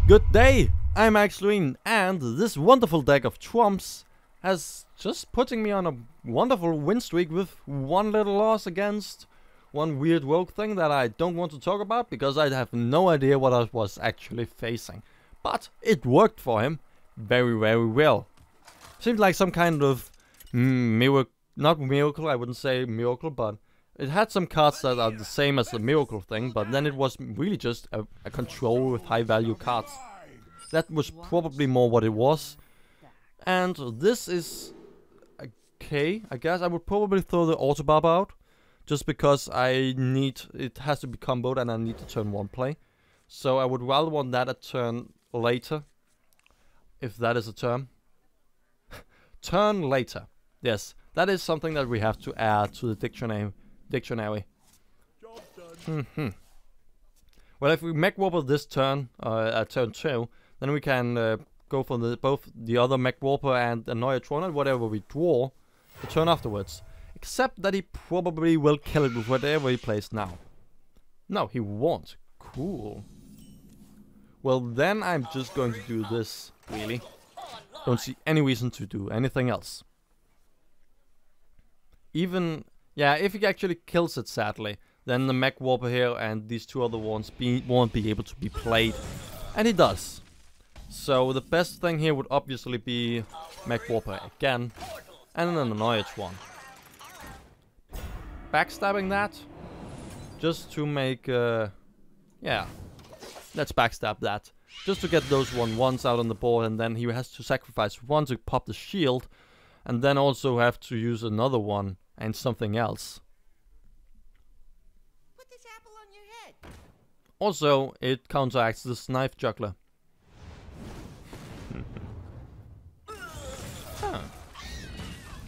Good day, I'm Ikslorin, and this wonderful deck of trumps has just putting me on a wonderful win streak with one little loss against one weird rogue thing that I don't want to talk about because I have no idea what I was actually facing. But it worked for him very, very well. Seemed like some kind of miracle, not miracle, I wouldn't say miracle, but it had some cards that are the same as the miracle thing, but then it was really just a control with high value cards. That was probably more what it was. And this is okay, I guess. I would probably throw the Autobarb out, just because it has to be comboed and I need to turn 1 play. So I would rather want that a turn later, if that is a term. Turn later. Yes, that is something that we have to add to the dictionary. Well, if we mech warper this turn, at turn 2, then we can go for both the other mech warper and the Neutron and whatever we draw the turn afterwards. Except that he probably will kill it with whatever he plays now. No, he won't. Cool. Well, then I'm just going to do this, really. Don't see any reason to do anything else. Even, yeah, if he actually kills it, sadly, then the mech warper here and these 2 other ones won't be able to be played. And he does. So the best thing here would obviously be mech warper again, and an annoyance one. Backstabbing that, just to make, yeah, let's backstab that. Just to get those 1/1s out on the board, and then he has to sacrifice 1 to pop the shield, and then also have to use another one and something else. Put this apple on your head. Also, it counteracts this knife juggler. Huh.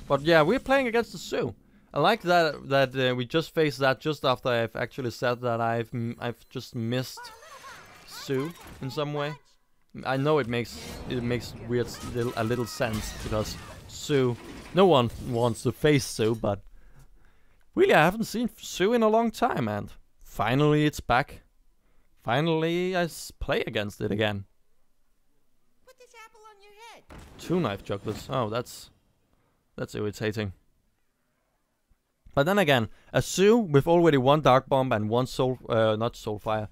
But yeah, we're playing against the Sue. I like that we just faced that just after I've actually said that I've just missed Sue in some way. I know it makes weird a little sense because Sue, no one wants to face Sue, but really I haven't seen Sue in a long time, and finally it's back. Finally I play against it again. Put this apple on your head. 2 knife jugglers. Oh, that's irritating. But then again, a Sue with already 1 Dark Bomb and 1 not Soulfire.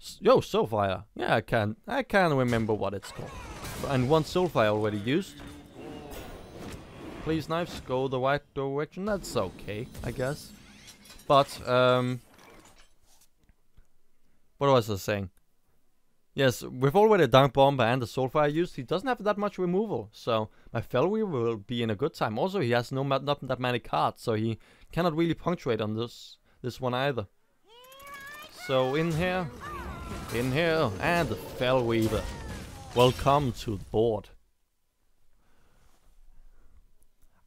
Soulfire. Yeah, I can't remember what it's called. And 1 Soulfire already used. Please, knives, go the right direction. That's okay, I guess. But what was I saying? Yes, with already a Dark Bomb and a Soulfire used, he doesn't have that much removal. So my Fel Reaver will be in a good time. Also, he has not that many cards, so he cannot really punctuate on this one either. So in here, and the Fel Reaver. Welcome to the board.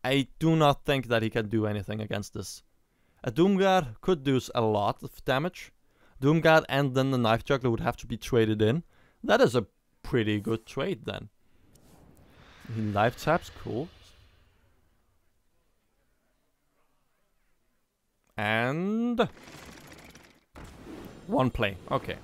I do not think that he can do anything against this. A Doomguard could do a lot of damage. Doomguard and then the Knife Juggler would have to be traded in. That is a pretty good trade then. He life taps, cool. And 1 play, okay.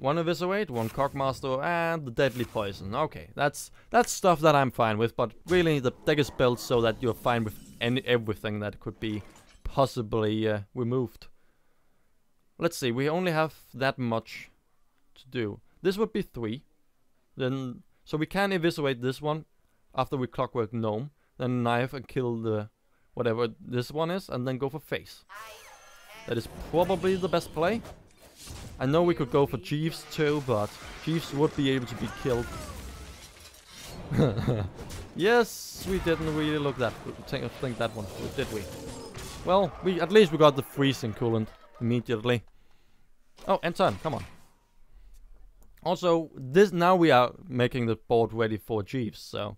1 Eviscerate, 1 Cockmaster, and the Deadly Poison. Okay, that's stuff that I'm fine with, but really the deck is built so that you're fine with everything that could be possibly removed. Let's see, we only have that much to do. This would be 3. Then, so we can eviscerate this one after we Clockwork Gnome, then knife and kill the whatever this one is, and then go for face. That is probably the best play. I know we could go for Jeeves too, but Jeeves would be able to be killed. Yes, we didn't really look that think that one through, did we? Well, at least we got the freezing coolant immediately. Oh, and turn, come on. Also, now we are making the board ready for Jeeves, so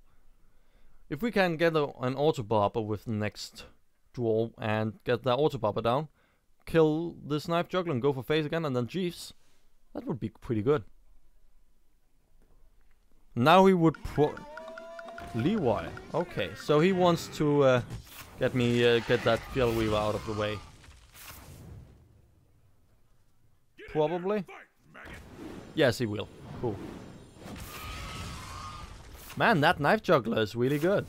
if we can get an Autobarber with the next draw and get the Autobarber down, kill this Knife Juggler and go for face again and then Jeeves, that would be pretty good. Now he would Leroy. Okay, so he wants to get that Fel Reaver out of the way. Probably. Yes, he will. Cool. Man, that knife juggler is really good.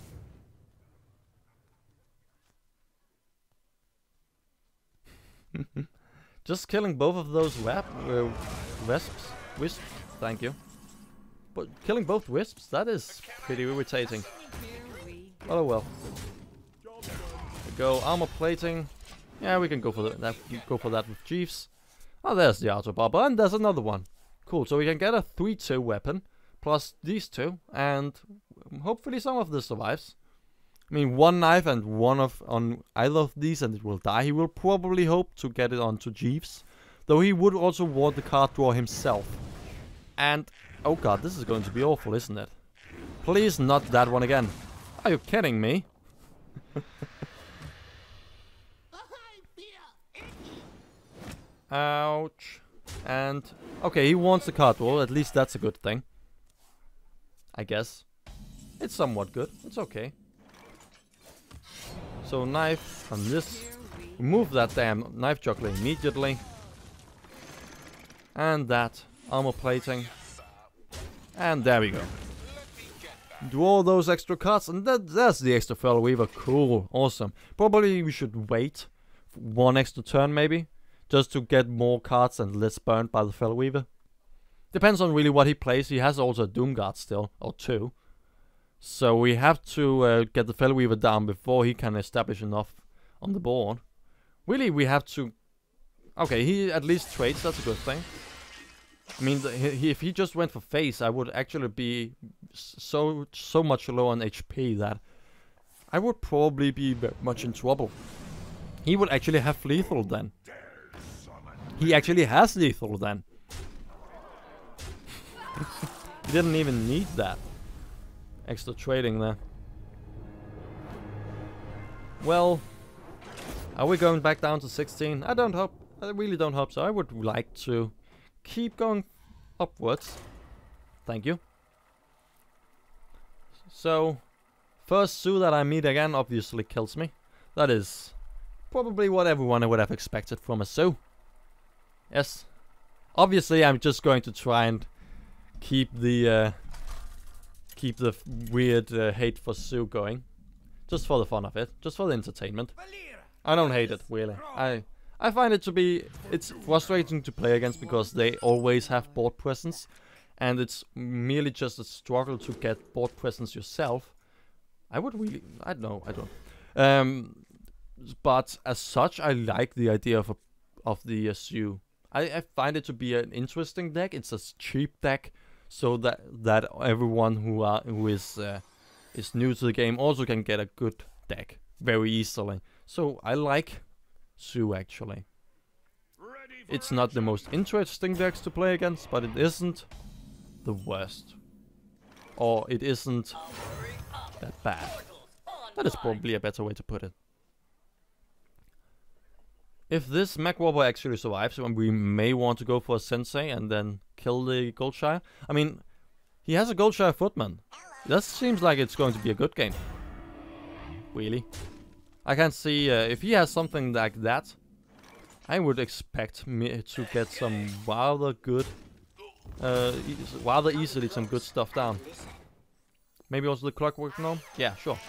Just killing both of those wisps. Thank you. But killing both wisps, that is pretty irritating. Oh well. Go armor plating. Yeah, we can go for that. Go for that with Jeeves. Oh, there's the auto bobber, and there's another one. Cool. So we can get a 3-2 weapon plus these two, and hopefully some of this survives. I mean, one knife and one on either of these, and it will die. He will probably hope to get it onto Jeeves, though he would also want the card draw himself. And oh god, this is going to be awful, isn't it? Please, not that one again. Are you kidding me? Ouch. And okay, he wants the card draw. At least that's a good thing, I guess. It's somewhat good. It's okay. So knife on this. Remove that damn knife juggler immediately. And that armor plating. And there we go. Do all those extra cards, and that's the Aggro Fel Reaver. Cool, awesome. Probably we should wait for one extra turn maybe, just to get more cards and less burned by the Fel Reaver. Depends on really what he plays. He has also a Doom Guard still, or 2. So we have to get the Fel Reaver down before he can establish enough on the board. Really, we have to... Okay, he at least trades, that's a good thing. I mean, if he just went for face, I would actually be so much low on HP that I would probably be very much in trouble. He would actually have lethal then. He actually has lethal then. He didn't even need that extra trading there. Well, are we going back down to 16? I really don't hope so. I would like to keep going upwards. Thank you. So, first Sue that I meet again obviously kills me. That is probably what everyone would have expected from a Sue. Yes. Obviously, I'm just going to try and keep the weird hate for Sue going, just for the fun of it, just for the entertainment. I don't hate it really. I find it to be, it's frustrating to play against because they always have board presence, and it's merely just a struggle to get board presence yourself. I don't. But as such, I like the idea of the Sue. I find it to be an interesting deck. It's a cheap deck, so that everyone who is new to the game also can get a good deck very easily. So I like Sue actually. It's not the most interesting decks to play against, but it isn't the worst. Or it isn't that bad. That is probably a better way to put it. If this Mech Wobber actually survives, we may want to go for a Sensei and then kill the Goldshire. I mean, he has a Goldshire Footman. That seems like it's going to be a good game. Really. I can see if he has something like that, I would expect me to get some rather good, rather easily some good stuff down. Maybe also the Clockwork Gnome? Yeah, sure.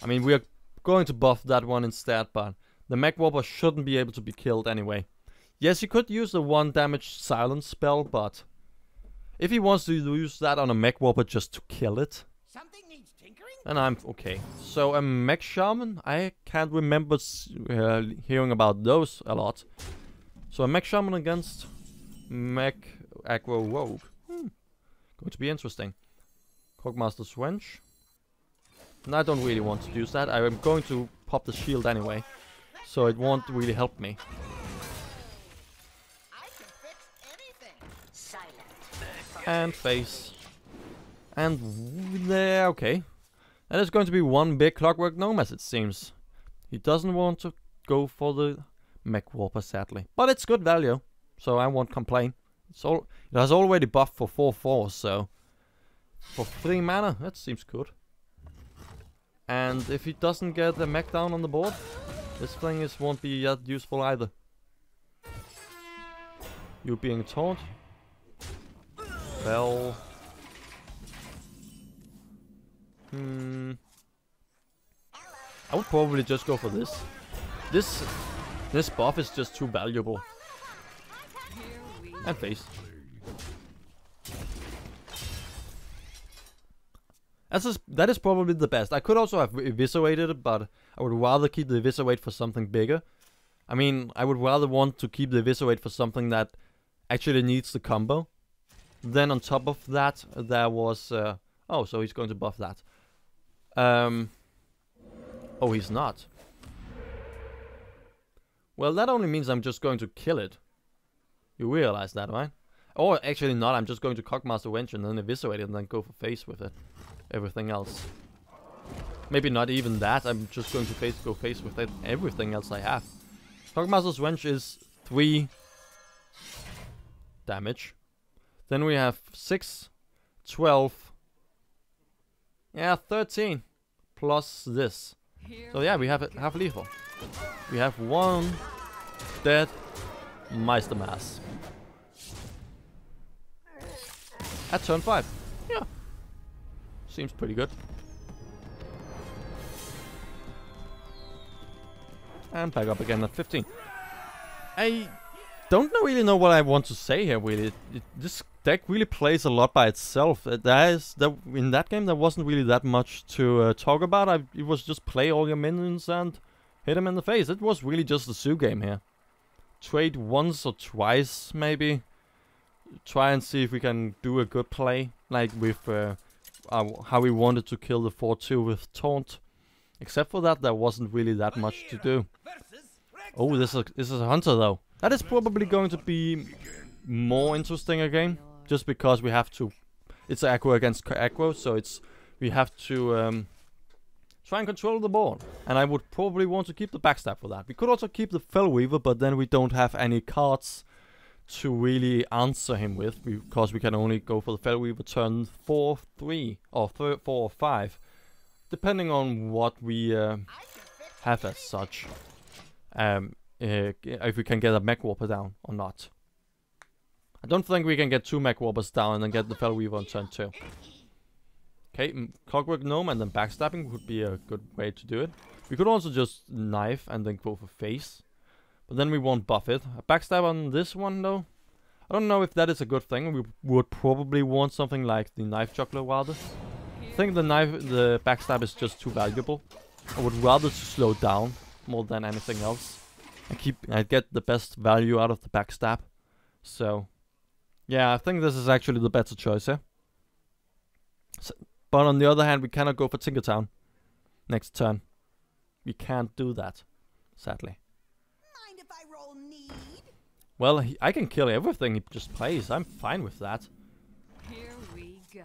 I mean, we are going to buff that one instead, but the Mech Wobber shouldn't be able to be killed anyway. Yes, he could use the 1 damage silence spell, but if he wants to use that on a Mech Wobber just to kill it, Something needs tinkering? then I'm okay. So a Mech Shaman, I can't remember hearing about those a lot. So a Mech Shaman against Mech Aggro Rogue. Going to be interesting. Cogmaster's Wrench. And I don't really want to use that. I am going to pop the shield anyway, so it won't really help me. I can fix anything. Silent. And face. And there, okay. That is going to be one big Clockwork Gnome, as it seems. He doesn't want to go for the Mech Warper, sadly. But it's good value, so I won't complain. It has already buffed for 4/4, so for 3 mana, that seems good. And if he doesn't get the mech down on the board, this thing won't be that useful either. You being taunt. Fel. I would probably just go for this. This buff is just too valuable. And face. That is probably the best. I could also have eviscerated it, but I would rather keep the eviscerate for something bigger. I mean, I would rather want to keep the eviscerate for something that actually needs the combo. Then on top of that, there was... oh, so he's going to buff that. Oh, he's not. Well, that only means I'm just going to kill it. You realize that, right? Or actually not, I'm just going to Cockmaster Wench and then eviscerate it and then go for face with it. Everything else. Maybe not even that, I'm just going to go face with it. Everything else I have. Cockmaster's Wench is 3 damage. Then we have 6, 12, yeah, 13 plus this. So yeah, we have it half lethal. We have 1 dead Meister Mass at turn 5. Yeah, seems pretty good. And back up again at 15. I don't really know what I want to say here, really. This deck really plays a lot by itself. In that game, there wasn't really that much to talk about. It was just play all your minions and hit them in the face. It was really just a Zoo game here. Trade once or twice, maybe. Try and see if we can do a good play. Like with how we wanted to kill the 4-2 with Taunt. Except for that, there wasn't really that much to do. Oh, this is a Hunter though. That is probably going to be more interesting again, just because we have to. It's aggro against aggro, so we have to try and control the board. And I would probably want to keep the backstab for that. We could also keep the Fel Reaver, but then we don't have any cards to really answer him with, because we can only go for the Fel Reaver turn 4, 3, or 4 or 5, depending on what we have as such. If we can get a Mech Warper down or not. I don't think we can get 2 Mech Warpers down and then get the Fel Reaver on turn 2. Okay, Clockwork Gnome and then backstabbing would be a good way to do it. We could also just knife and then go for face. But then we won't buff it. A backstab on this one though. I don't know if that is a good thing. We would probably want something like the Knife Juggler rather. I think the backstab is just too valuable. I would rather to slow down more than anything else. And get the best value out of the backstab. So, yeah, I think this is actually the better choice here. But on the other hand, we cannot go for Tinkertown next turn. We can't do that, sadly. Mind if I roll need? Well, I can kill everything he just plays. I'm fine with that. Here we go.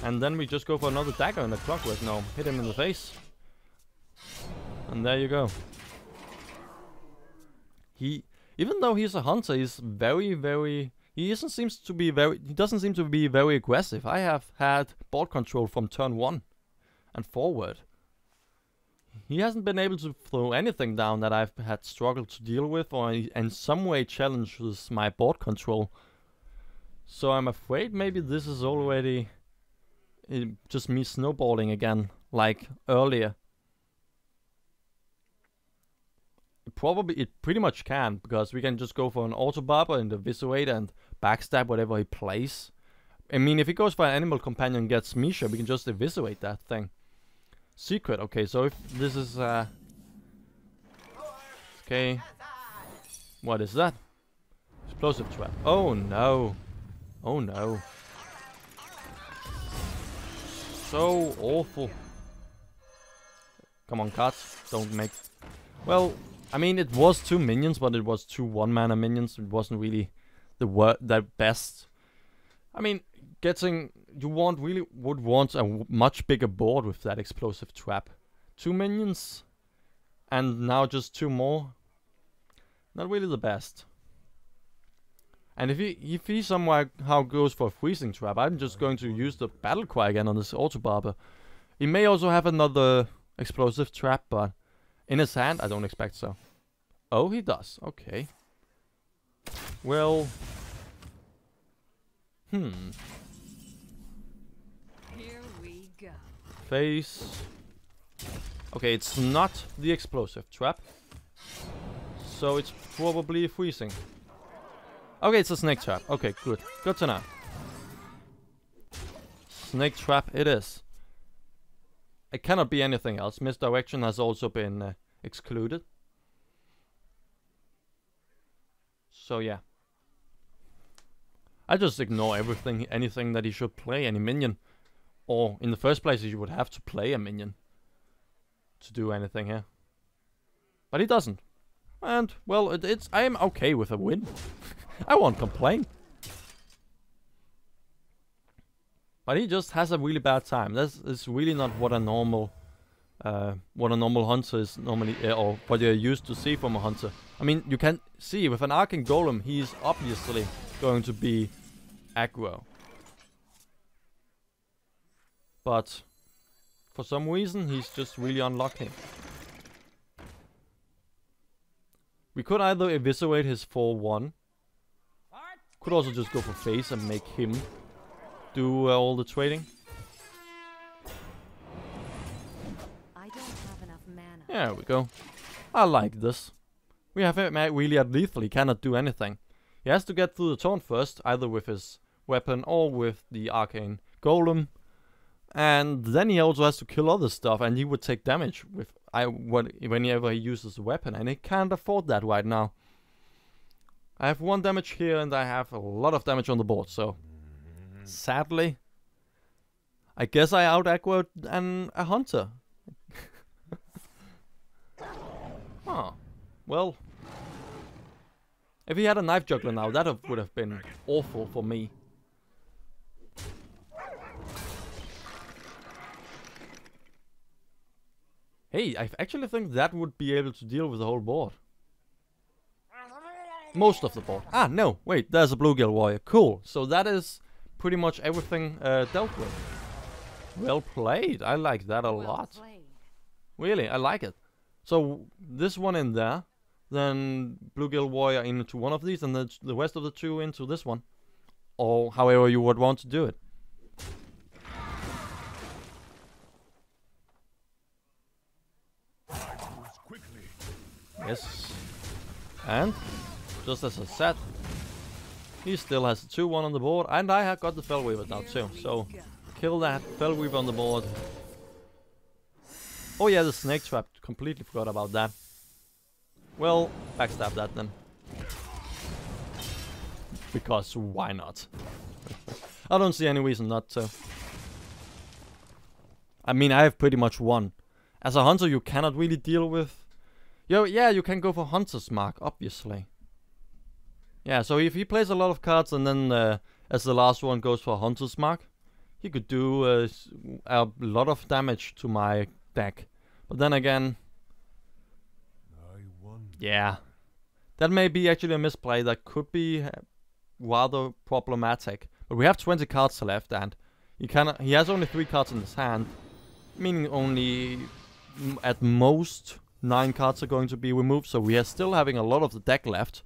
And then we just go for another dagger in the Clockwork Gnome. Hit him in the face. And there you go. Even though he's a hunter, he's he doesn't seem to be very aggressive. I have had board control from turn 1 and forward. He hasn't been able to throw anything down that I've had struggled to deal with, or in some way challenges my board control. So I'm afraid maybe this is already just me snowballing again, like earlier. It pretty much can, because we can just go for an auto barber and eviscerate and backstab whatever he plays. I mean, if he goes for an animal companion and gets Misha, we can just eviscerate that thing. Secret, okay, so if this is okay. What is that? Explosive trap. Oh no. Oh no. So awful. Come on, cards. Don't make... Well, I mean, it was 2 minions, but it was 2 1-mana minions. It wasn't really the best. I mean, you would want a much bigger board with that explosive trap. 2 minions, and now just 2 more. Not really the best. And if he somehow goes for a freezing trap, I'm just going to use the battle cry again on this auto barber. He may also have another explosive trap, but in his hand, I don't expect so. Oh, he does. Okay. Well, Here we go. Face. Okay, it's not the explosive trap. So it's probably freezing. Okay, it's a snake trap. Okay, good. Good to know. Snake trap it is. It cannot be anything else. Misdirection has also been excluded. So yeah. I just ignore everything, anything that he should play, any minion. Or in the first place you would have to play a minion to do anything here. But he doesn't. And well, I am okay with a win. I won't complain. But he just has a really bad time. That's really not what a normal hunter is normally, or what you're used to see from a hunter. I mean, you can see with an arcane golem, he's obviously going to be aggro. But for some reason, he's just really unlucky. We could either eviscerate his 4-1. Could also just go for face and make him do all the trading. I don't have enough mana. There we go. I like this. We have him really at lethal. He cannot do anything. He has to get through the taunt first, either with his weapon or with the arcane golem. And then he also has to kill other stuff, and he would take damage with whenever he uses a weapon, and he can't afford that right now. I have 1 damage here, and I have a lot of damage on the board, so sadly, I guess I out-aggroed a hunter. Huh. Well, if he had a knife juggler now, that would have been awful for me. Hey, I actually think that would be able to deal with the whole board. Most of the board. Ah, no, wait, there's a bluegill warrior. Cool, so that is pretty much everything dealt with. Well played, I like that a lot. Really, I like it. So, this one in there, then bluegill warrior into one of these, and then the rest of the 2 into this one. Or however you would want to do it. Yes. And, just as I said, he still has the 2-1 on the board, and I have got the Fel Reaver now too, so kill that Fel Reaver on the board. Oh yeah, the snake trap, completely forgot about that. Well, backstab that then. Because why not? I don't see any reason not to. I mean, I have pretty much won. As a hunter, you cannot really deal with... Yeah, you can go for Hunter's Mark, obviously. Yeah, so if he plays a lot of cards and then as the last one goes for Hunter's Mark, he could do a lot of damage to my deck. But then again... yeah. That may be actually a misplay that could be rather problematic. But we have 20 cards left, and he has only 3 cards in his hand. Meaning only at most 9 cards are going to be removed, so we are still having a lot of the deck left.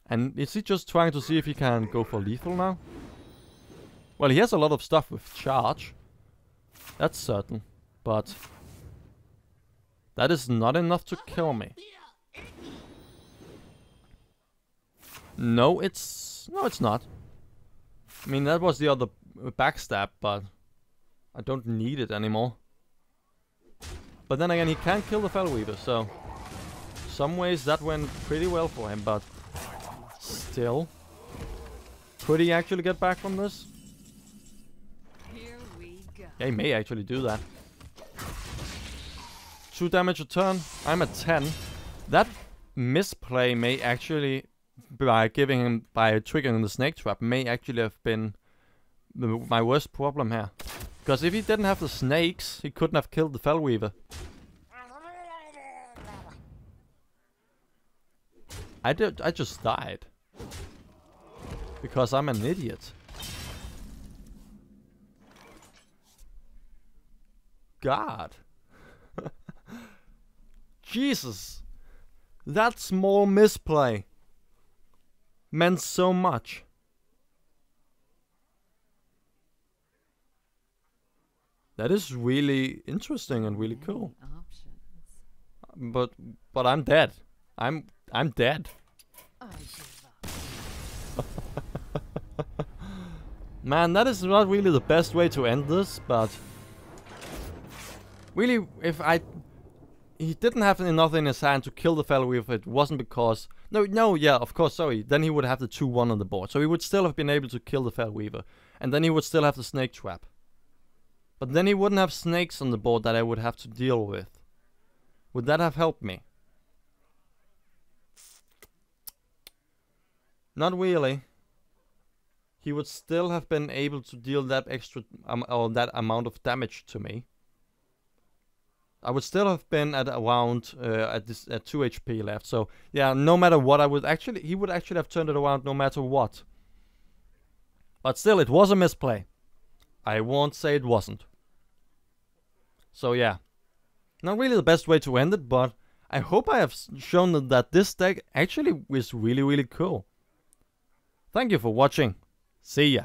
And is he just trying to see if he can go for lethal now? Well, he has a lot of stuff with charge. That's certain. But that is not enough to kill me. No, it's not. I mean, that was the other backstab, but I don't need it anymore. But then again, he can't kill the Fel Reaver, so some ways that went pretty well for him, but still. Could he actually get back from this? Here we go. Yeah, he may actually do that. 2 damage a turn. I'm at 10. That misplay may actually, by triggering the snake trap, may actually have been my worst problem here. Because if he didn't have the snakes, he couldn't have killed the Fel Reaver. I just died. Because I'm an idiot. God. Jesus. That small misplay meant so much. That is really interesting and really cool. Options. But I'm dead. I'm dead. I give up. Man, that is not really the best way to end this, but really, if he didn't have enough in his hand to kill the Fel Reaver, it wasn't because yeah, of course, sorry. Then he would have the 2-1 on the board, so he would still have been able to kill the Fel Reaver, and then he would still have the snake trap. But then he wouldn't have snakes on the board that I would have to deal with. Would that have helped me? Not really. He would still have been able to deal that extra or that amount of damage to me. I would still have been at around at 2 HP left. So yeah, no matter what, he would actually have turned it around no matter what. But still, it was a misplay. I won't say it wasn't. So yeah, not really the best way to end it, but I hope I have shown that this deck actually is really, really cool. Thank you for watching. See ya.